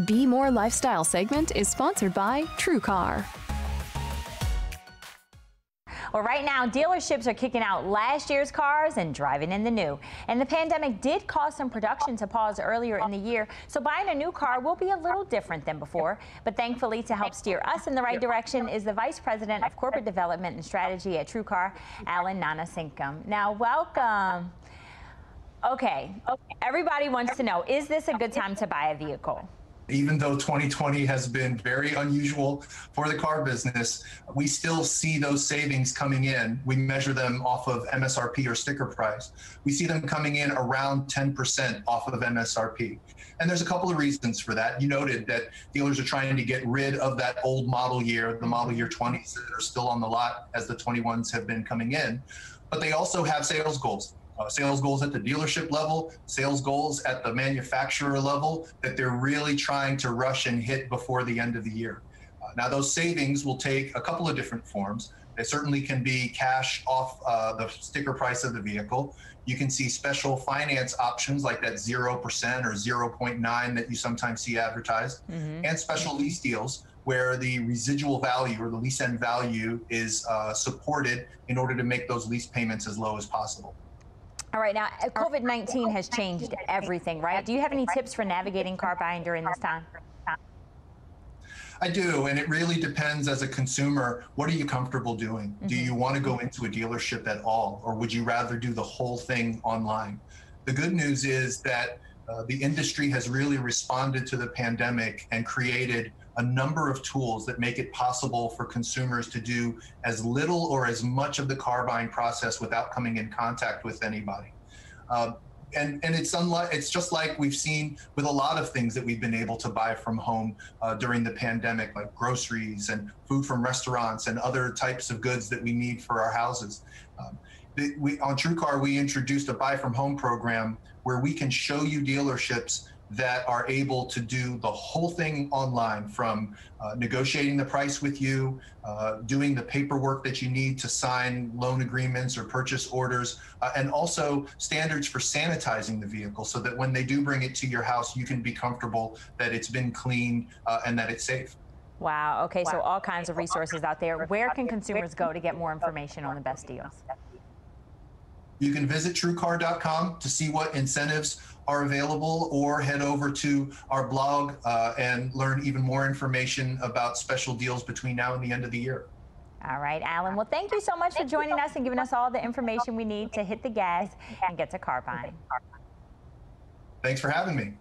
Be More Lifestyle segment is sponsored by TrueCar. Well, right now, dealerships are kicking out last year's cars and driving in the new. And the pandemic did cause some production to pause earlier in the year, so buying a new car will be a little different than before. But thankfully, to help steer us in the right direction is the Vice President of Corporate Development and Strategy at TrueCar, Alan Nanasinkum. Now, welcome. Okay, everybody wants to know, is this a good time to buy a vehicle? Even though 2020 has been very unusual for the car business, we still see those savings coming in. We measure them off of MSRP or sticker price. We see them coming in around 10% off of MSRP. And there's a couple of reasons for that. You noted that dealers are trying to get rid of that old model year, the model year 20s that are still on the lot as the 21s have been coming in. But they also have sales goals. Sales goals at the dealership level, sales goals at the manufacturer level that they're really trying to rush and hit before the end of the year. Now, those savings will take a couple of different forms. They certainly can be cash off the sticker price of the vehicle. You can see special finance options like that 0% or 0.9 that you sometimes see advertised, and special lease deals where the residual value or the lease end value is supported in order to make those lease payments as low as possible. All right, now COVID-19 has changed everything, right? Do you have any tips for navigating car buying during this time? I do, and it really depends as a consumer. What are you comfortable doing? Do you want to go into a dealership at all, or would you rather do the whole thing online? The good news is that the industry has really responded to the pandemic and created a number of tools that make it possible for consumers to do as little or as much of the car buying process without coming in contact with anybody. And it's just like we've seen with a lot of things that we've been able to buy from home during the pandemic, like groceries and food from restaurants and other types of goods that we need for our houses. On TrueCar, we introduced a buy from home program where we can show you dealerships that are able to do the whole thing online, from negotiating the price with you, doing the paperwork that you need to sign loan agreements or purchase orders, and also standards for sanitizing the vehicle so that when they do bring it to your house, you can be comfortable that it's been cleaned and that it's safe. Wow. Okay, so all kinds of resources out there. Where can consumers go to get more information on the best deals? You can visit TrueCar.com to see what incentives are available, or head over to our blog and learn even more information about special deals between now and the end of the year. All right, Alan. Well, thank you so much for joining us and giving us all the information we need to hit the gas and get to car buying. Thanks for having me.